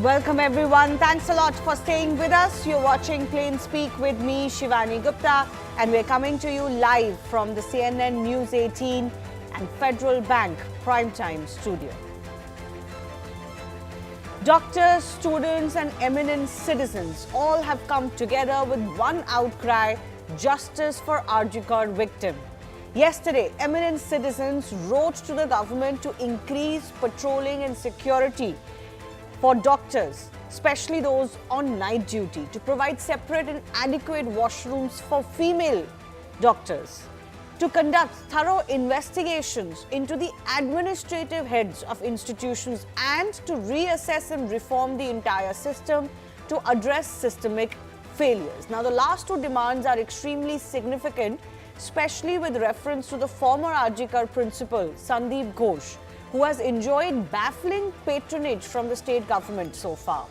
Welcome everyone. Thanks a lot for staying with us. You're watching Plain Speak with me, Shivani Gupta, and we're coming to you live from the CNN News 18 and Federal Bank Primetime studio. Doctors, students and eminent citizens all have come together with one outcry: justice for RG Kar victim. Yesterday, eminent citizens wrote to the government to increase patrolling and security for doctors, especially those on night duty, to provide separate and adequate washrooms for female doctors, to conduct thorough investigations into the administrative heads of institutions, and to reassess and reform the entire system to address systemic failures. Now, the last two demands are extremely significant, especially with reference to the former RG Kar principal, Sandeep Ghosh, who has enjoyed baffling patronage from the state government so far.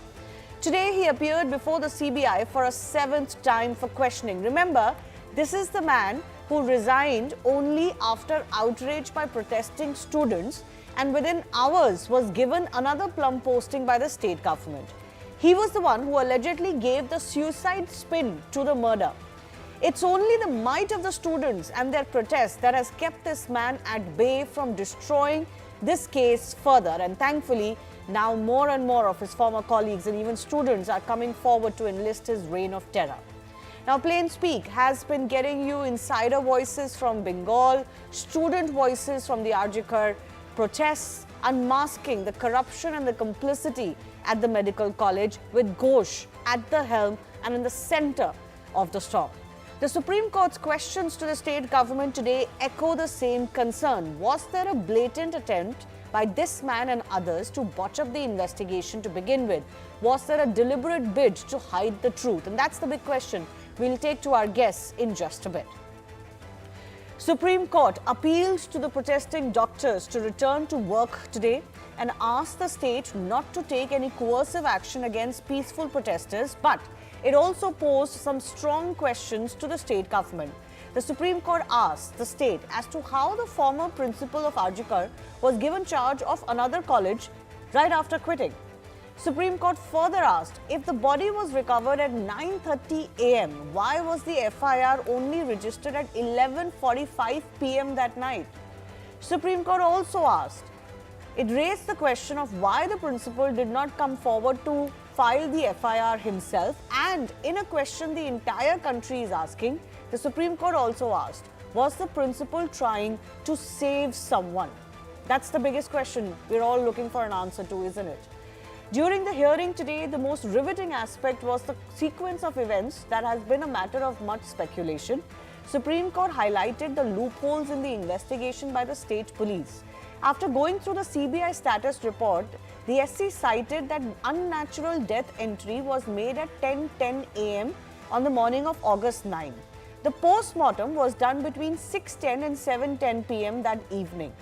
Today, he appeared before the CBI for a seventh time for questioning. Remember, this is the man who resigned only after outrage by protesting students and within hours was given another plum posting by the state government. He was the one who allegedly gave the suicide spin to the murder. It's only the might of the students and their protests that has kept this man at bay from destroying this case further, and thankfully now more and more of his former colleagues and even students are coming forward to enlist his reign of terror. Now, Plain Speak has been getting you insider voices from Bengal, student voices from the RG Kar protests, unmasking the corruption and the complicity at the medical college, with Ghosh at the helm and in the center of the storm. The Supreme Court's questions to the state government today echo the same concern. Was there a blatant attempt by this man and others to botch up the investigation to begin with? Was there a deliberate bid to hide the truth? And that's the big question we'll take to our guests in just a bit. Supreme Court appealed to the protesting doctors to return to work today and asked the state not to take any coercive action against peaceful protesters, but it also posed some strong questions to the state government. The Supreme Court asked the state as to how the former principal of RG Kar was given charge of another college right after quitting. Supreme Court further asked if the body was recovered at 9:30 a.m. Why was the FIR only registered at 11:45 p.m. that night? Supreme Court also asked, it raised the question of why the principal did not come forward to file the FIR himself, and in a question the entire country is asking, the Supreme Court also asked, was the principal trying to save someone? That's the biggest question we're all looking for an answer to, isn't it? During the hearing today, the most riveting aspect was the sequence of events that has been a matter of much speculation. Supreme Court highlighted the loopholes in the investigation by the state police. After going through the CBI status report, the SC cited that unnatural death entry was made at 10:10 a.m. on the morning of August 9. The post-mortem was done between 6:10 and 7:10 p.m. that evening.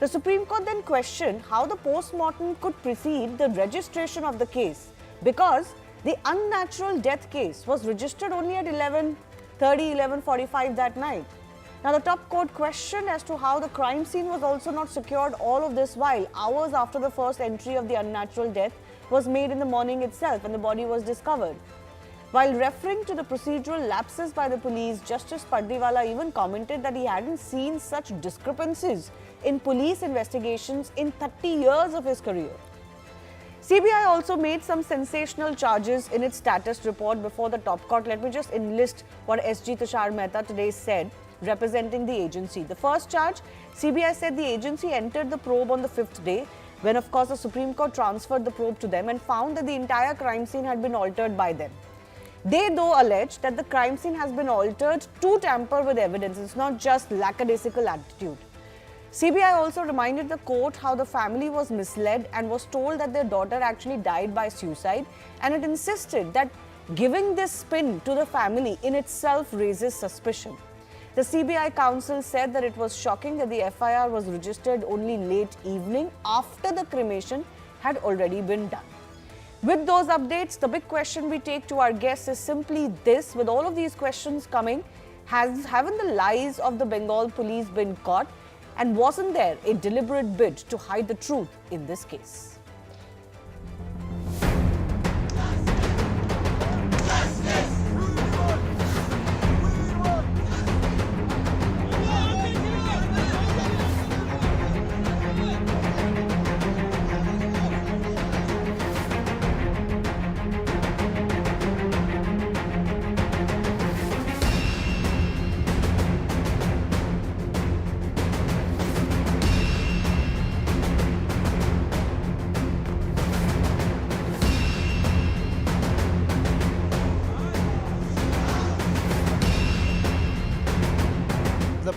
The Supreme Court then questioned how the post-mortem could precede the registration of the case, because the unnatural death case was registered only at 11:30, 11:45 that night. Now, the top court questioned as to how the crime scene was also not secured all of this while, hours after the first entry of the unnatural death was made in the morning itself and the body was discovered. While referring to the procedural lapses by the police, Justice Pardiwala even commented that he hadn't seen such discrepancies in police investigations in 30 years of his career. CBI also made some sensational charges in its status report before the top court. Let me just enlist what SG Tushar Mehta today said, representing the agency. The first charge, CBI said the agency entered the probe on the fifth day, when of course the Supreme Court transferred the probe to them and found that the entire crime scene had been altered by them. They though alleged that the crime scene has been altered to tamper with evidence. It's not just lackadaisical attitude. CBI also reminded the court how the family was misled and was told that their daughter actually died by suicide, and it insisted that giving this spin to the family in itself raises suspicion. The CBI counsel said that it was shocking that the FIR was registered only late evening after the cremation had already been done. With those updates, the big question we take to our guests is simply this: with all of these questions coming, haven't the lies of the Bengal police been caught? And wasn't there a deliberate bid to hide the truth in this case?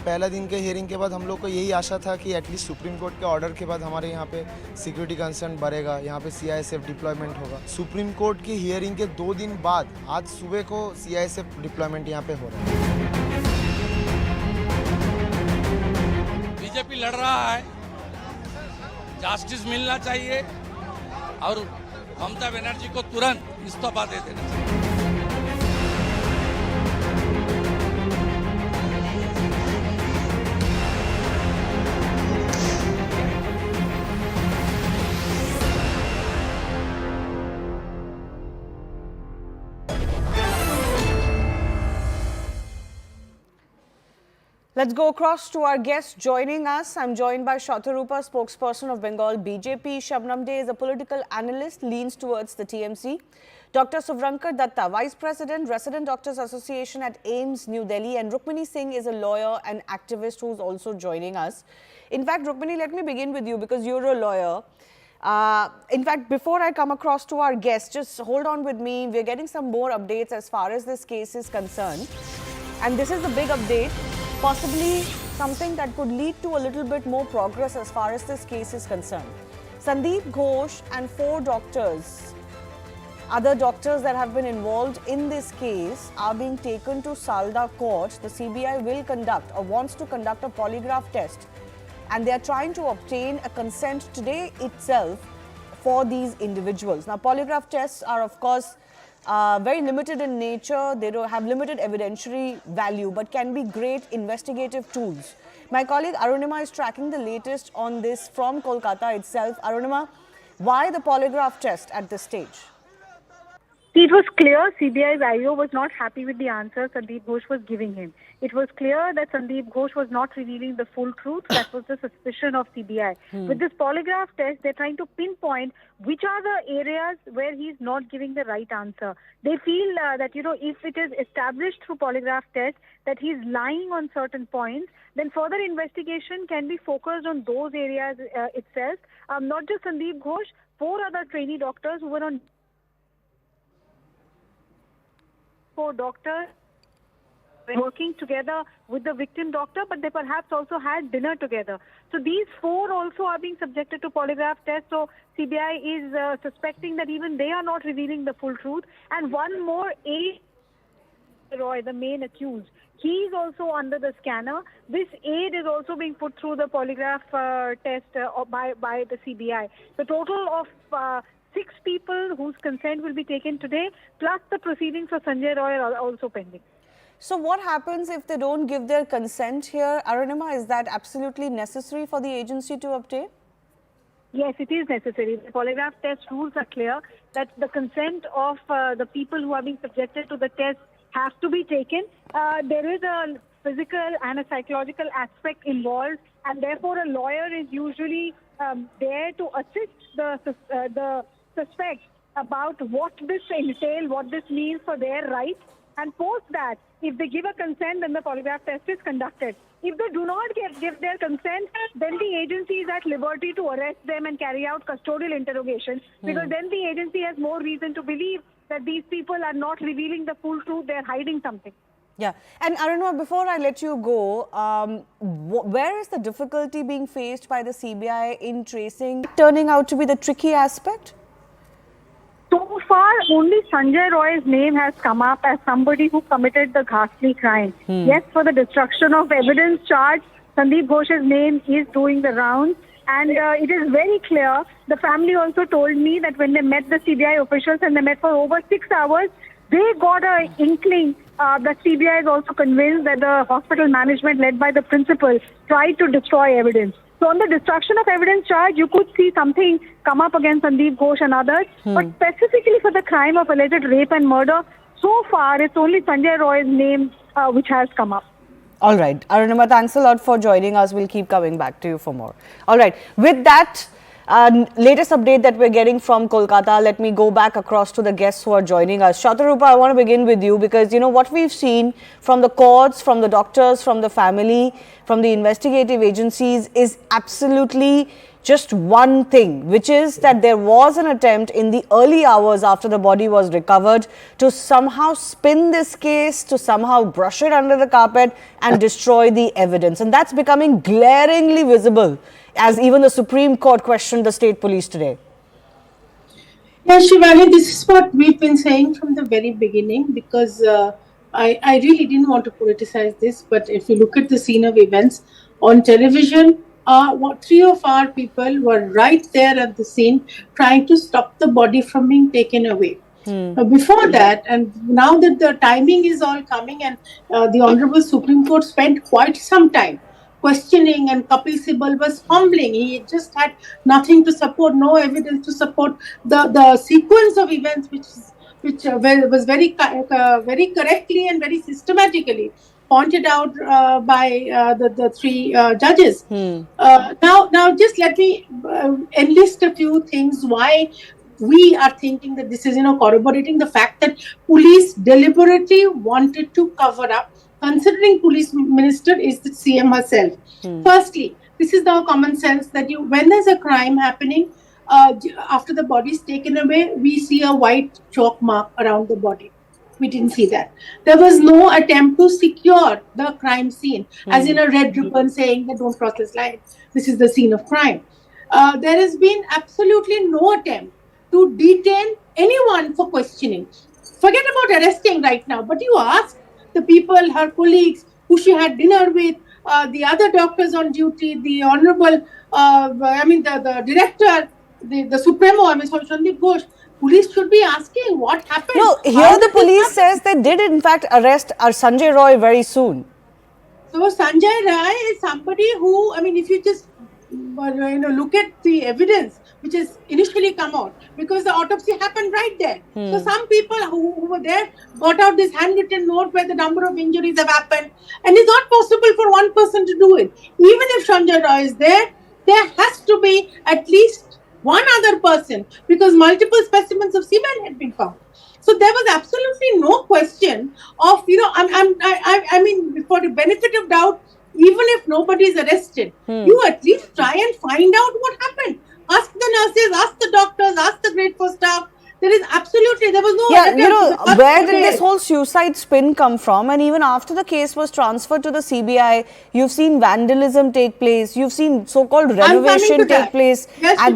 पहला दिन के hearing के बाद हम लोग को यही आशा था कि एटलीस्ट सुप्रीम कोर्ट के ऑर्डर के बाद हमारे यहाँ पे सिक्योरिटी कंसर्न बढ़ेगा, यहाँ पे CISF डिप्लॉयमेंट होगा। सुप्रीम कोर्ट की हियरिंग के 2 दिन बाद आज सुबह को CISF डिप्लॉयमेंट यहाँ पे हो रहा है। बीजेपी लड़ रहा है, जस्टिस मिलना चाहिए और ममता बनर्जी को तुरंत इस्तीफा दे देना चाहिए। Let's go across to our guest joining us. I'm joined by Shatarupa, spokesperson of Bengal BJP. Shabnam Dey is a political analyst, leans towards the TMC. Dr. Suvrankar Datta, Vice President, Resident Doctors Association at AIIMS, New Delhi. And Rukmini Singh is a lawyer and activist who's also joining us. In fact, Rukmini, let me begin with you because you're a lawyer. In fact, before I come across to our guest, just hold on with me. We're getting some more updates as far as this case is concerned. And this is the big update. Possibly something that could lead to a little bit more progress as far as this case is concerned. Sandeep Ghosh and 4 doctors, other doctors that have been involved in this case, are being taken to Salda court. The CBI will conduct or wants to conduct a polygraph test, and they are trying to obtain a consent today itself for these individuals. Now, polygraph tests are, of course, very limited in nature. They don't have limited evidentiary value, but can be great investigative tools. My colleague Arunima is tracking the latest on this from Kolkata itself. Arunima, why the polygraph test at this stage? It was clear CBI IO was not happy with the answer Sandeep Ghosh was giving him. It was clear that Sandeep Ghosh was not revealing the full truth. That was the suspicion of CBI. With this polygraph test, they're trying to pinpoint which are the areas where he's not giving the right answer. They feel that, if it is established through polygraph test that he's lying on certain points, then further investigation can be focused on those areas itself. Not just Sandeep Ghosh, 4 other trainee doctors who were on 4 doctors working together with the victim doctor, but they perhaps also had dinner together. So these 4 also are being subjected to polygraph tests. So CBI is suspecting that even they are not revealing the full truth. And one more, A. Roy, the main accused, he is also under the scanner. This aid is also being put through the polygraph test by the CBI. The total of 6 people whose consent will be taken today, plus the proceedings for Sanjay Roy are also pending. So what happens if they don't give their consent here? Arunima, is that absolutely necessary for the agency to obtain? Yes, it is necessary. The polygraph test rules are clear that the consent of the people who are being subjected to the test has to be taken. There is a physical and a psychological aspect involved, and therefore a lawyer is usually there to assist the suspect about what this entails, what this means for their rights. And post that, if they give a consent, then the polygraph test is conducted. If they do not give their consent, then the agency is at liberty to arrest them and carry out custodial interrogation, because then the agency has more reason to believe that these people are not revealing the full truth, they're hiding something. Yeah. And Arunima, before I let you go, where is the difficulty being faced by the CBI in tracing turning out to be the tricky aspect? So far, only Sanjay Roy's name has come up as somebody who committed the ghastly crime. Yes, for the destruction of evidence charge, Sandeep Ghosh's name is doing the rounds. And it is very clear. The family also told me that when they met the CBI officials and they met for over 6 hours, they got an inkling that CBI is also convinced that the hospital management led by the principal tried to destroy evidence. So on the destruction of evidence charge, you could see something come up against Sandeep Ghosh and others. But specifically for the crime of alleged rape and murder, so far it's only Sanjay Roy's name which has come up. All right. Arunima, thanks a lot for joining us. We'll keep coming back to you for more. All right. With that latest update that we're getting from Kolkata, let me go back across to the guests who are joining us. Shatarupa, I want to begin with you because, what we've seen from the courts, from the doctors, from the family, from the investigative agencies is absolutely just one thing, which is that there was an attempt in the early hours after the body was recovered to somehow spin this case, to somehow brush it under the carpet and destroy the evidence. And that's becoming glaringly visible as even the Supreme Court questioned the state police today. Yeah, Shivani, this is what we've been saying from the very beginning, because I really didn't want to politicize this, but if you look at the scene of events on television, three of our people were right there at the scene trying to stop the body from being taken away. Before that, and now that the timing is all coming, and the Honorable Supreme Court spent quite some time questioning, and Kapil Sibal was fumbling. He just had nothing to support, no evidence to support the sequence of events, which was very correctly and very systematically pointed out by the three judges. Now, just let me enlist a few things why we are thinking that this is, corroborating the fact that police deliberately wanted to cover up, considering police minister is the CM herself. Firstly, this is the common sense that when there's a crime happening, after the body is taken away, we see a white chalk mark around the body. We didn't see that. There was no attempt to secure the crime scene, as in a red ribbon saying that don't cross this line. This is the scene of crime. There has been absolutely no attempt to detain anyone for questioning. Forget about arresting right now, but you ask the people, her colleagues, who she had dinner with, the other doctors on duty, the honorable, the director, the Supremo, Sandeep Ghosh. Police should be asking what happened. No, here the police says they did in fact arrest Sanjay Roy very soon. So Sanjay Roy is somebody who, if you just look at the evidence which has initially come out, because the autopsy happened right there. So some people who were there got out this handwritten note where the number of injuries have happened, and it's not possible for one person to do it. Even if Sanjay Roy is there has to be at least one other person, because multiple specimens of semen had been found. So there was absolutely no question of, for the benefit of doubt, even if nobody is arrested, you at least try and find out what happened. Ask the nurses, ask the doctors, ask the grade 4 staff. There was no... Yeah, where did this whole suicide spin come from? And even after the case was transferred to the CBI, you've seen vandalism take place, you've seen so-called renovation take place at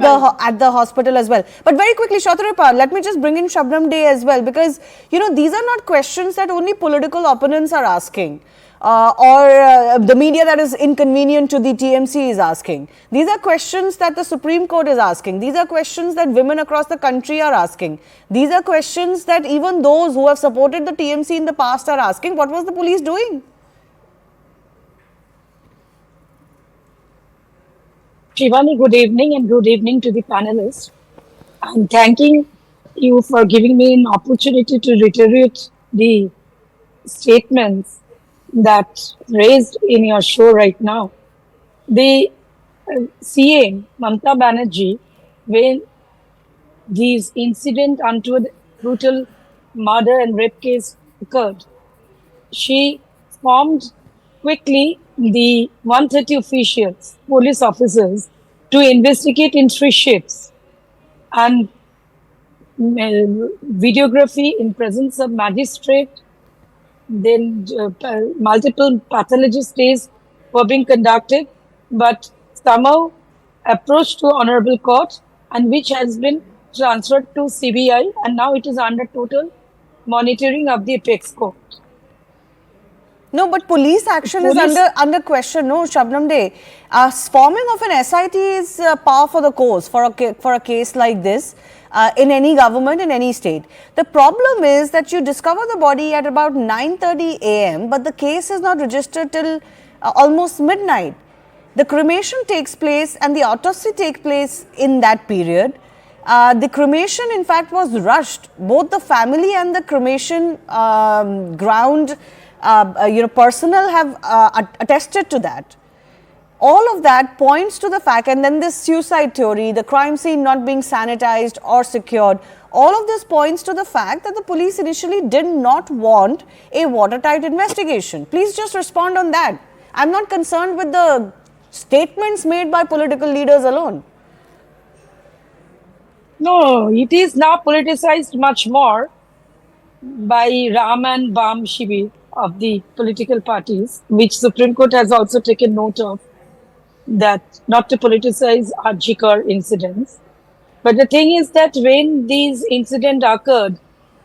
the hospital as well. But very quickly, Shatrapa, let me just bring in Shabnam Dey as well, because, these are not questions that only political opponents are asking. Or the media that is inconvenient to the TMC is asking. These are questions that the Supreme Court is asking. These are questions that women across the country are asking. These are questions that even those who have supported the TMC in the past are asking. What was the police doing? Shivani, good evening, and good evening to the panelists. I'm thanking you for giving me an opportunity to reiterate the statements that raised in your show right now. The CM, Mamata Banerjee, when these incident untoward brutal murder and rape case occurred, she formed quickly the 130 officials, police officers, to investigate in 3 shifts, and videography in presence of magistrate. Then multiple pathology stays were being conducted, but somehow approached to Honorable Court, and which has been transferred to CBI, and now it is under total monitoring of the Apex Court. No, but police action is under question. No, Shabnam Dey. Forming of an SIT is par for the course for a case like this. In any government, in any state. The problem is that you discover the body at about 9:30 a.m. but the case is not registered till almost midnight. The cremation takes place and the autopsy takes place in that period. The cremation in fact was rushed. Both the family and the cremation ground personnel have attested to that. All of that points to the fact, and then this suicide theory, the crime scene not being sanitized or secured, all of this points to the fact that the police initially did not want a watertight investigation. Please just respond on that. I'm not concerned with the statements made by political leaders alone. No, it is now politicized much more by Ram and Bam Shibir of the political parties, which Supreme Court has also taken note of, that not to politicize Arjikar incidents. But the thing is that when these incidents occurred,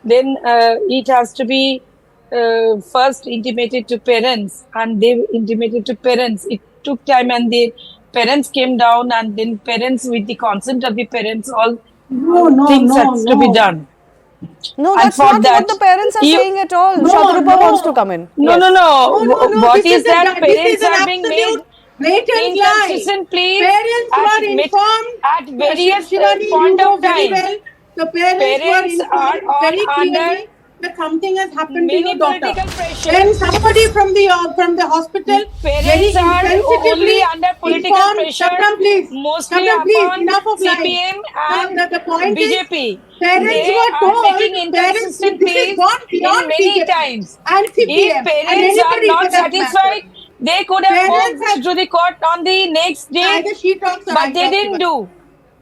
then it has to be first intimated to parents, and they intimated to parents. It took time, and the parents came down, and then parents, with the consent of the parents, all things has to be done. No, And that's for not that, what the parents are you- saying at all. No, Shatarupa no. wants to come in. No, Yes. no, no. What this is that? this Parents is an are being made absolute blatant lie. inconsistent pleas Parents were informed at various Shivani, point you know of very time. well. The parents were Parents are informed all very under clearly that something has happened to many your daughter. political pressure. Then somebody from the hospital very Parents are insensitively only under political informed. pressure, Shut please. mostly Shut up, please. upon Enough of lying. CPM and The point BJP. is, parents They were are told, making parents, inconsistent this has pleas gone beyond in many BJP times. and CPM If parents are not satisfied, they could have Parents moved to the court on the next day, Either she talks or I but they talk to didn't her. do.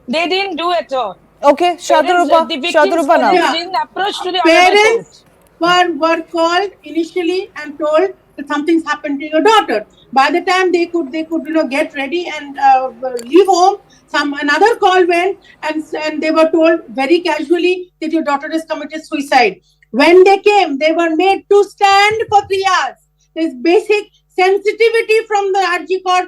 They didn't do at all. Okay, Shatarupa. The victims Shatarupa now. Yeah. didn't approach to the honorable Parents court. were called initially and told that something's happened to your daughter. By the time they could get ready and leave home, another call went and they were told very casually that your daughter has committed suicide. When they came, they were made to stand for 3 hours. There's basic sensitivity from the Arjikar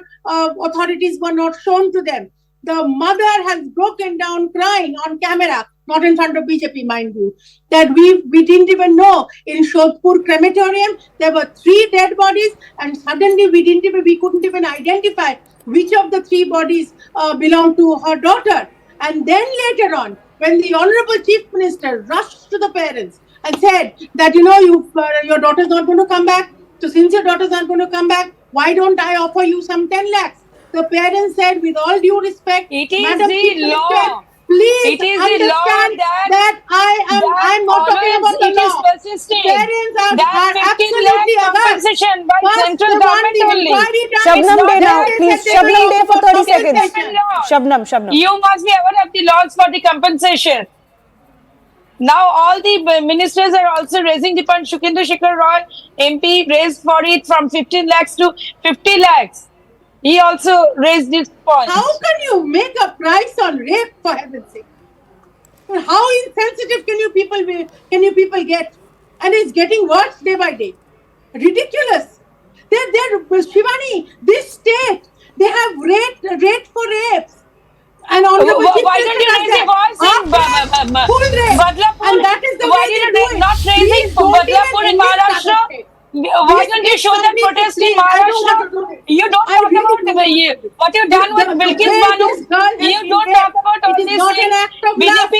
authorities were not shown to them. The mother has broken down crying on camera, not in front of BJP, mind you, that we didn't even know. In Shodhpur crematorium, there were 3 dead bodies, and suddenly we couldn't even identify which of the 3 bodies belonged to her daughter. And then later on, when the Honorable Chief Minister rushed to the parents and said that, your daughter's not going to come back, so since your daughter's not going to come back, why don't I offer you some 10 lakhs? The parents said, with all due respect, It is Madam the Chief law. Minister, please It is the law understand that I'm not talking about the it is law. persisting. Parents are That 15 absolutely lakh aghast. compensation by First, central they want government the only. inquiry done. Shabnam not Day now, that please. they Shabnam will Day for offer 30 seconds. compensation. Shabnam. You must be aware of the laws for the compensation. Now all the ministers are also raising the fund. Shukendra Shekhar Roy, MP, raised for it from 15 lakhs to 50 lakhs. He also raised this point. How can you make a price on rape, for heaven's sake? How insensitive can you people get? And it's getting worse day by day. Ridiculous. They're Shivani, this state, they have rate for rapes. And Honorable Chief Why don't you Minister raise the voice in full rape. Badlapur? And that is the Why way did they you do it. not raise Please it for don't Badlapur even in enlist Maharashtra? other states. Why don't you show that protest in Maharashtra? You don't talk about what you've done with Bilkis Banu. You don't talk about all It is these not things. an act of love. BJP.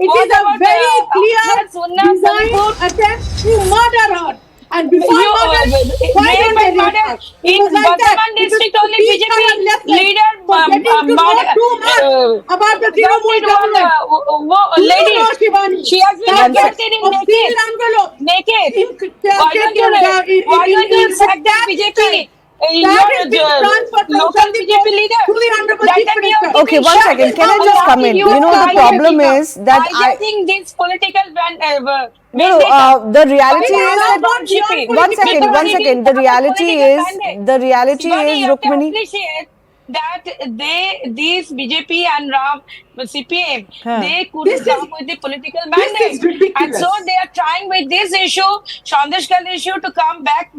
It What is a about very clear Sunna designed Salipur? attempt to murder her. And before You, murder, why rape don't they and rape murder her? in It was like that. Bardhaman It was district to only teach her a BJP lesson leader for getting to know too much about the Trinamool government. Do you lady. know, Shivani? She has been One sec. assaulted in Of naked. sealed envelopes. Naked. Why Why don't you sack that BJP? Local BJP leader. That can be your Okay, one shut second. this Can I mouth. just come in? You You know, the are problem BJP. is that I think this political No, the reality But is now that not beyond one second. The reality is you have to Rukmini. appreciate that these BJP and Ram, CPM, Huh. they could This is- come with the political this is mandate. ridiculous. And so they are trying with this issue, Chandeshkar issue, to come back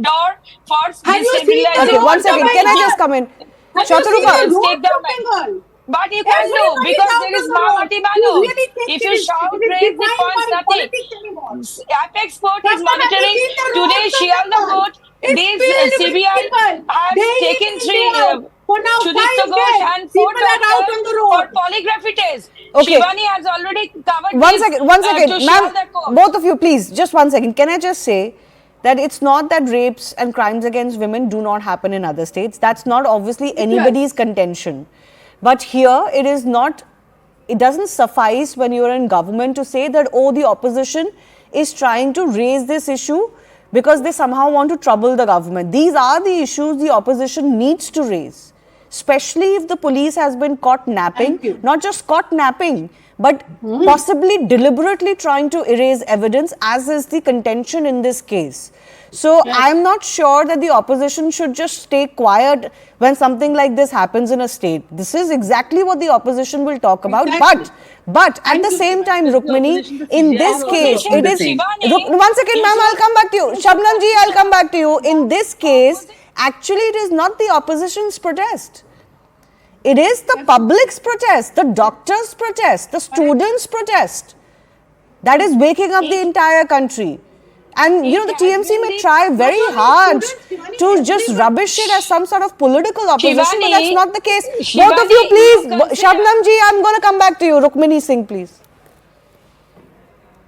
door for Have you seen the destabilizing. Okay, one roads second. of Can I Bengal? just come in? Have you seen the Shatarupa. State roads of government. Bengal? But you can do Everybody because is out there is on the road. Mamati You Banu. really think If it you is- shout, it is raise the defined points, by nothing. politics anymore. Apex Court is But have you monitoring. seen the Today, roads of Shialda Bengal? Court, It's these filled with CBI people. have Day in taken and 3 day out. For now, Sudipta 5 Ghosh days, and 4 people are out on the doctors road. for polygraphy tests. Okay. Shivani has already covered One this, second, to ma'am. Shialda Court. Both of you, please, just 1 second. Can I just say that it's not that rapes and crimes against women do not happen in other states. That's not obviously anybody's contention. But here, it doesn't suffice when you're in government to say that, oh, the opposition is trying to raise this issue because they somehow want to trouble the government. These are the issues the opposition needs to raise, especially if the police has been caught napping, Thank you. not just caught napping, but possibly deliberately trying to erase evidence, as is the contention in this case. So I'm not sure that the opposition should just stay quiet when something like this happens in a state. This is exactly what the opposition will talk about. Exactly. But at the same time, Rukmini, in this case, it is. Shivani, One second, ma'am, I'll come back to you. Shabnam ji, I'll come back to you. In this case, actually, it is not the opposition's protest. It is the public's protest, the doctors' protest, the students' protest that is waking up the entire country. And you know, the TMC may try very hard to just rubbish it as some sort of political opposition, but that's not the case. Both of you, please. Shabnam ji, I'm going to come back to you. Rukmini Singh, please.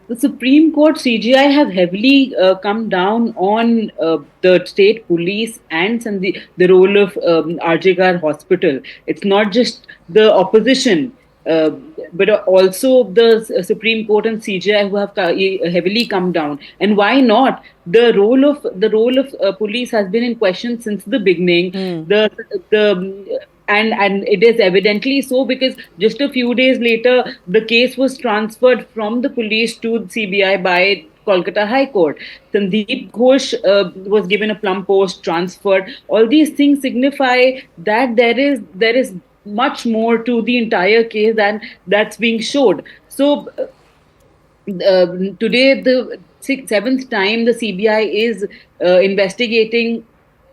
The Supreme Court CGI have heavily come down on the state police and the role of RJ Hospital. It's not just the opposition, but also the Supreme Court and CGI who have heavily come down. And why not? The role of police has been in question since the beginning. And it is evidently so, because just a few days later, the case was transferred from the police to CBI by Kolkata High Court. Sandeep Ghosh was given a plum post, transferred. All these things signify that there is much more to the entire case than that's being showed. So today, the seventh time the CBI is investigating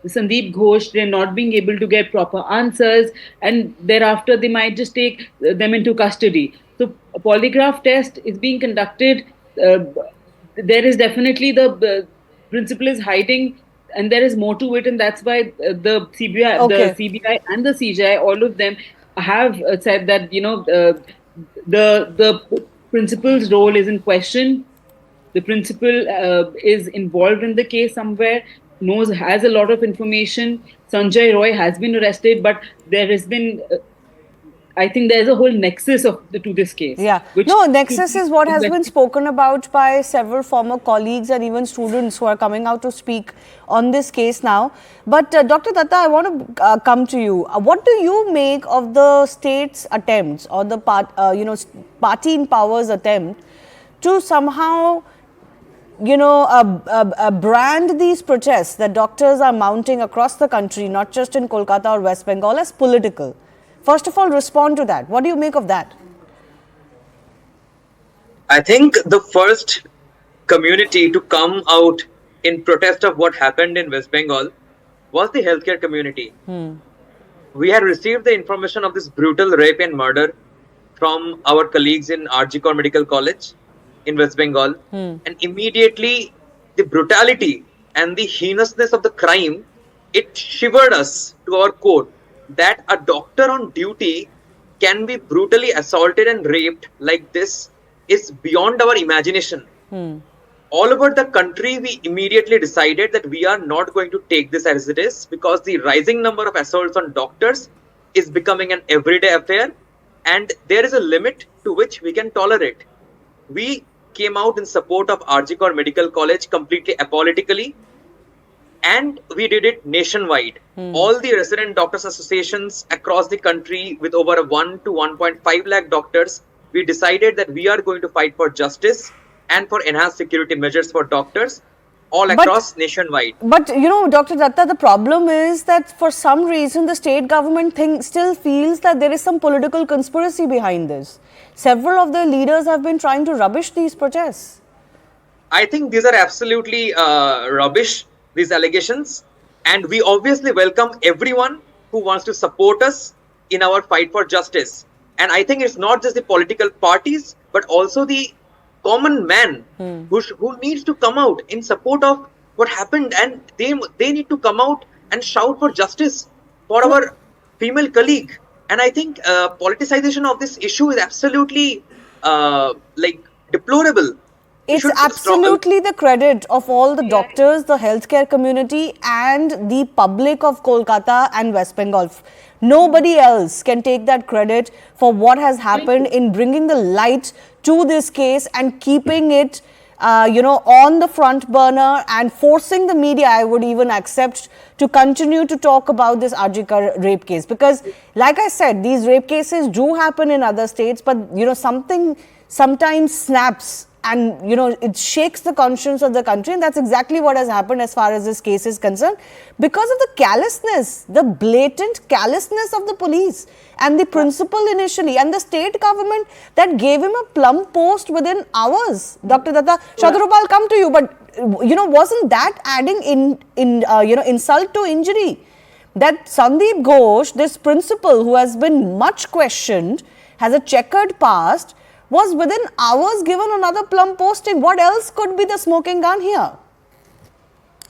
Sandeep Ghosh. They're not being able to get proper answers, and thereafter they might just take them into custody. So a polygraph test is being conducted. There is definitely the principal is hiding, and there is more to it, and that's why the CBI and the CGI, all of them have said that the principal's role is in question. The principal is involved in the case somewhere, has a lot of information. Sanjay Roy has been arrested, but there has been, I think there's a whole nexus to this case. Yeah. Nexus is what has been spoken about by several former colleagues and even students who are coming out to speak on this case now. But Dr. Datta, I want to come to you. What do you make of the state's attempts, or the party in power's attempt to somehow brand these protests that doctors are mounting across the country, not just in Kolkata or West Bengal, as political? First of all, respond to that. What do you make of that? I think the first community to come out in protest of what happened in West Bengal was the healthcare community. We had received the information of this brutal rape and murder from our colleagues in RG Kar Medical College in West Bengal, and immediately the brutality and the heinousness of the crime, it shivered us to our core, that a doctor on duty can be brutally assaulted and raped like this is beyond our imagination. All over the country, we immediately decided that we are not going to take this as it is, because the rising number of assaults on doctors is becoming an everyday affair, and there is a limit to which we can tolerate. We came out in support of RG Kar Medical College completely apolitically, and we did it nationwide. All the resident doctors associations across the country with over 1 to 1.5 lakh doctors, we decided that we are going to fight for justice and for enhanced security measures for doctors all across nationwide. But Dr. Datta, the problem is that for some reason the state government still feels that there is some political conspiracy behind this. Several of the leaders have been trying to rubbish these protests. I think these are absolutely rubbish, these allegations, and we obviously welcome everyone who wants to support us in our fight for justice. And I think it's not just the political parties, but also the common man who needs to come out in support of what happened, and they need to come out and shout for justice for our female colleague. And I think politicization of this issue is absolutely deplorable. It's absolutely the credit of all the doctors, the healthcare community and the public of Kolkata and West Bengal. Nobody else can take that credit for what has happened in bringing the light to this case and keeping it on the front burner and forcing the media, I would even accept, to continue to talk about this RG Kar rape case. Because, like I said, these rape cases do happen in other states, but, something sometimes snaps and, it shakes the conscience of the country. And that's exactly what has happened as far as this case is concerned. Because of the callousness, the blatant callousness of the police and the principal initially and the state government that gave him a plum post within hours. Dr. Datta, Shatrupal, I'll come to you, but, wasn't that adding insult to injury? That Sandeep Ghosh, this principal who has been much questioned, has a checkered past, was within hours given another plum posting. What else could be the smoking gun here?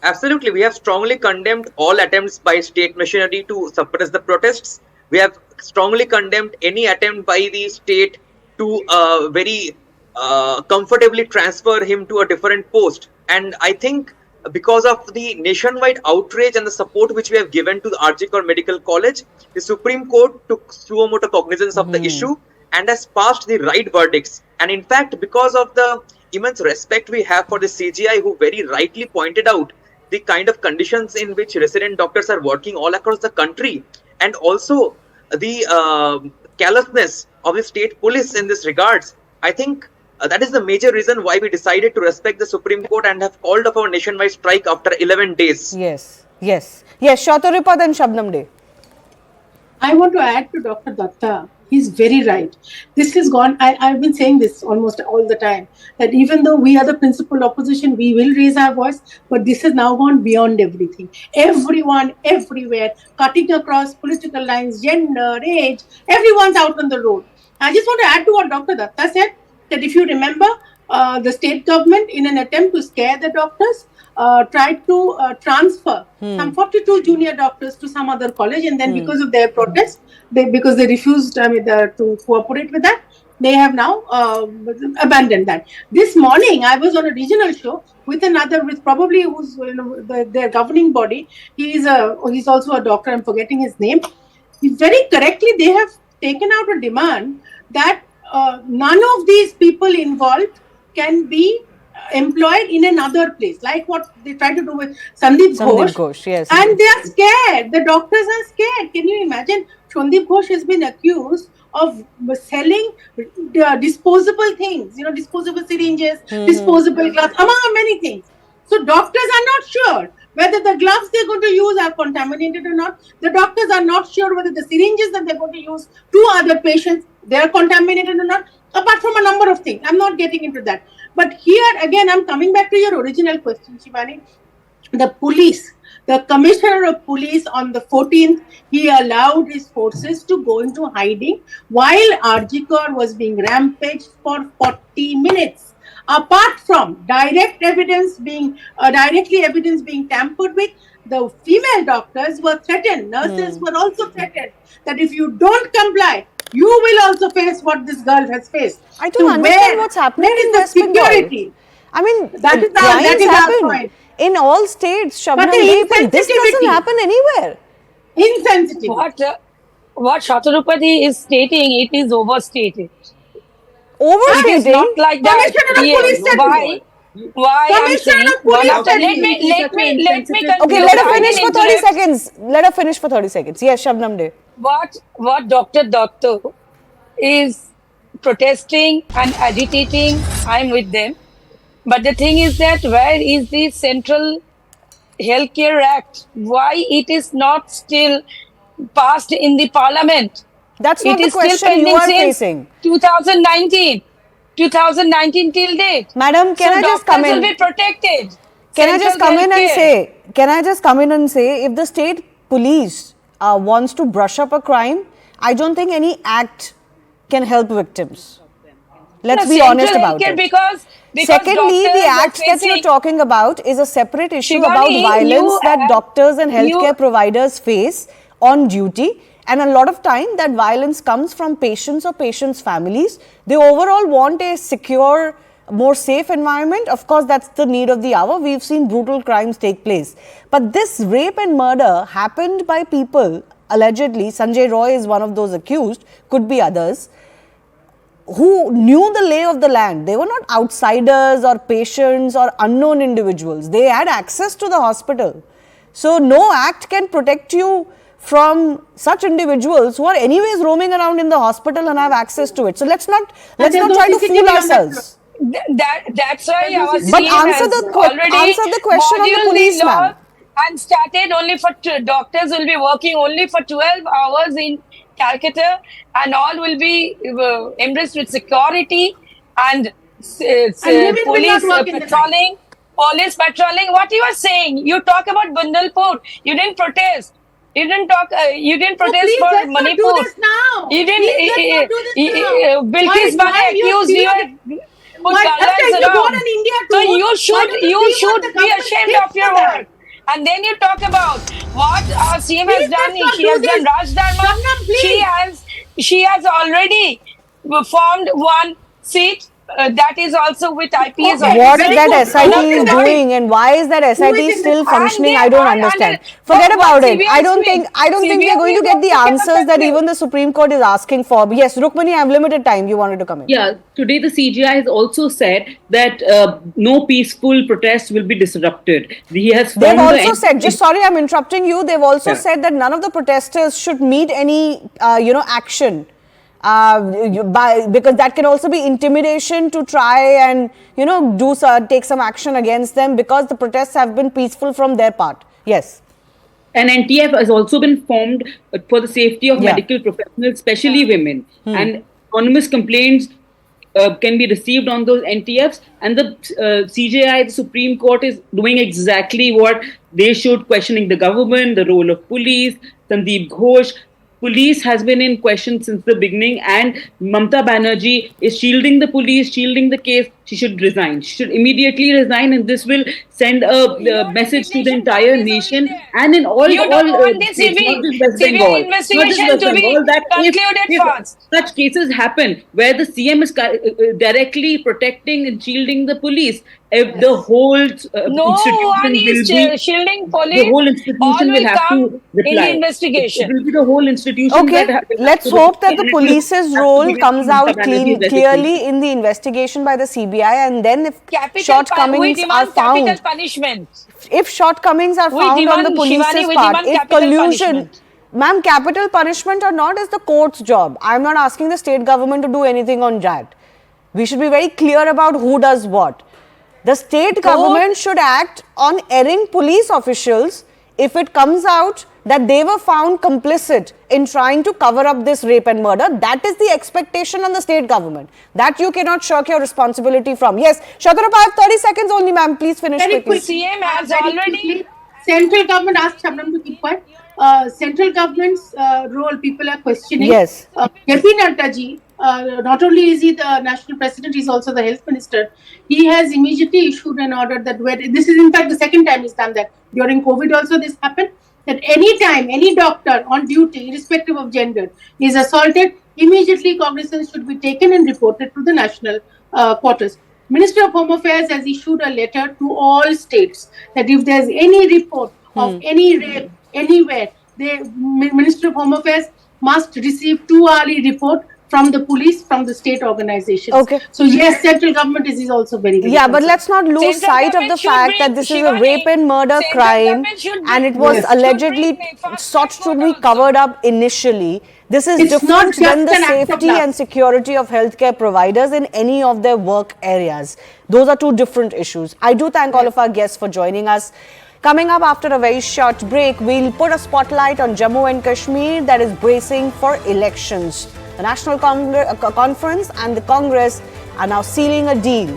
Absolutely. We have strongly condemned all attempts by state machinery to suppress the protests. We have strongly condemned any attempt by the state to very comfortably transfer him to a different post. And I think because of the nationwide outrage and the support which we have given to the RG Kar Medical College, the Supreme Court took suo motu cognizance of the issue and has passed the right verdicts. And in fact, because of the immense respect we have for the CGI, who very rightly pointed out the kind of conditions in which resident doctors are working all across the country, and also the callousness of the state police in this regards, I think that is the major reason why we decided to respect the Supreme Court and have called off our nationwide strike after 11 days. Yes. Shatrupal and Shabnam Dey. I want to add to Dr. Datta. He's very right. This has gone, I've been saying this almost all the time, that even though we are the principal opposition, we will raise our voice, but this has now gone beyond everything. Everyone, everywhere, cutting across political lines, gender, age, everyone's out on the road. I just want to add to what Dr. Datta said, that if you remember, the state government, in an attempt to scare the doctors, tried to transfer some 42 junior doctors to some other college, and then because of their protest, because they refused to cooperate with that, they have now abandoned that. This morning, I was on a regional show with probably who's their governing body. He's also a doctor. I'm forgetting his name. Very correctly, they have taken out a demand that none of these people involved can be employed in another place, like what they try to do with Sandeep Ghosh. Yes. And they are scared. The doctors are scared. Can you imagine? Sandeep Ghosh has been accused of selling disposable things, disposable syringes, disposable gloves, among many things. So doctors are not sure whether the gloves they're going to use are contaminated or not. The doctors are not sure whether the syringes that they're going to use to other patients, they're contaminated or not, apart from a number of things. I'm not getting into that. But here, again, I'm coming back to your original question, Shivani. The police, the commissioner of police on the 14th, he allowed his forces to go into hiding while RG Kar was being rampaged for 40 minutes. Apart from directly evidence being tampered with, the female doctors were threatened. Nurses were also threatened that if you don't comply, you will also face what this girl has faced. I don't understand what's happening in West Bengal. I mean, that is our point. In all states, Shabnam Dey, but this doesn't happen anywhere. Insensitive. What Shatrupati is stating, it is overstated. Overstating? It is not like that. Why I'm saying, let me conclude. Okay, let her finish for 30 seconds. Let her finish for 30 seconds. Yes, Shabnam Dey. What Dr. Datta is protesting and agitating, I'm with them. But the thing is that where is the Central Healthcare Act? Why it is not still passed in the Parliament? That's not the question you are facing. 2019 till date. Madam, can I just come in? Will be protected. Can I just come in and say, if the state police wants to brush up a crime, I don't think any act can help victims. Let's be honest about it. Because secondly, the act that you're talking about is a separate issue about violence that doctors and healthcare providers face on duty. And a lot of time that violence comes from patients or patients' families. They overall want a secure, more safe environment. Of course, that's the need of the hour. We've seen brutal crimes take place. But this rape and murder happened by people, allegedly, Sanjay Roy is one of those accused, could be others, who knew the lay of the land. They were not outsiders or patients or unknown individuals. They had access to the hospital. So no act can protect you from such individuals who are anyways roaming around in the hospital and have access to it. So let's not try to fool ourselves. That's why our But CM answer has the already question of the moduled policeman. law and started only for doctors will be working only for 12 hours in Calcutta, and all will be embraced with security and women will police not work in the patrolling. Police patrolling. What you are saying? You talk about Bundalpur. You didn't protest. You didn't talk. You didn't protest please, for let's not do Manipur. this now. You Please, let's not do this now. Bilkis Why Bane you accused you. feel- Put Why- garlands after you go around. on India So tour, you why should don't you see should what the be government ashamed did of your for that? work. And then you talk about what our CM has Please, done. let's not She do has done this. Raj Dharma. Shabnam, please. She has already formed one seat that is also with IPS. Okay. What Very that good. SIT Who is is in the doing and why is that is SIT in still the- functioning? And I don't they are understand. under- Forget but about what it. CBI I don't is think doing? we are going to CBI get the is also answers that effective. even the Supreme Court is asking for. Yes, Rukmini, I have limited time. You wanted to come in. Yeah, today the CGI has also said that no peaceful protest will be disrupted. He has They've formed also said, just sorry, I'm interrupting you. They've also Yeah. said that none of the protesters should meet any, action. Because that can also be intimidation to try and, take some action against them because the protests have been peaceful from their part. Yes. And NTF has also been formed for the safety of Yeah. medical professionals, especially women. And anonymous complaints can be received on those NTFs. And the CJI, the Supreme Court, is doing exactly what they should, questioning the government, the role of police, Sandeep Ghosh. Police has been in question since the beginning, and Mamata Banerjee is shielding the police, shielding the case. She should resign. She should immediately resign, and this will send a message to the entire nation and in all You don't want the states, not just West CBI Bengal, not just investigation West to be Bengal. That concluded if fast. such cases happen where the CM is directly protecting and shielding the police, if the whole No institution one will is be shielding police. the whole institution All will have come to reply. in the investigation. It will be the whole institution. Okay, that let's to hope that the and it will police's have to role begin comes with out Mamata Banerjee's clearly in the investigation by the CBI, and then if We shortcomings are demand found, capital punishment. if shortcomings are We found on demand, the police's Shivani, we part, demand if capital collusion, punishment. ma'am, capital punishment or not is the court's job. I'm not asking the state government to do anything on that. We should be very clear about who does what. The state government should act on erring police officials if it comes out that they were found complicit in trying to cover up this rape and murder. That is the expectation on the state government. That you cannot shirk your responsibility from. Yes, Shatarapa, I have 30 seconds only, ma'am. Please finish Very quickly. quickly. CM has Very already- quickly. Central government asked Shabnam to keep quiet. Central government's role, people are questioning. Yes. J.P. Nadda ji, not only is he the national president, he's also the health minister. He has immediately issued an order that this is in fact the second time he's done that. During COVID also this happened. That any time any doctor on duty, irrespective of gender, is assaulted, immediately cognizance should be taken and reported to the national quarters. Minister of Home Affairs has issued a letter to all states that if there's any report of any rape anywhere, the Minister of Home Affairs must receive 2-hourly report from the police, from the state organizations. Okay. So yes, central government is also very, very Yeah, but concerned. let's not lose Central sight of the government should fact bring- that this is a Shivani, rape and murder central crime government should and it bring- was Yes. allegedly should bring fast sought to track be order covered up initially. This is It's not different just than the an act of safety love. and security of healthcare providers in any of their work areas. Those are two different issues. I do thank all of our guests for joining us. Coming up after a very short break, we'll put a spotlight on Jammu and Kashmir that is bracing for elections. The National Conference and the Congress are now sealing a deal.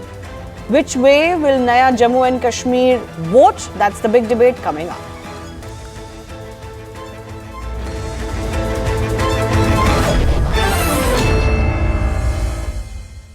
Which way will Naya Jammu and Kashmir vote? That's the big debate coming up.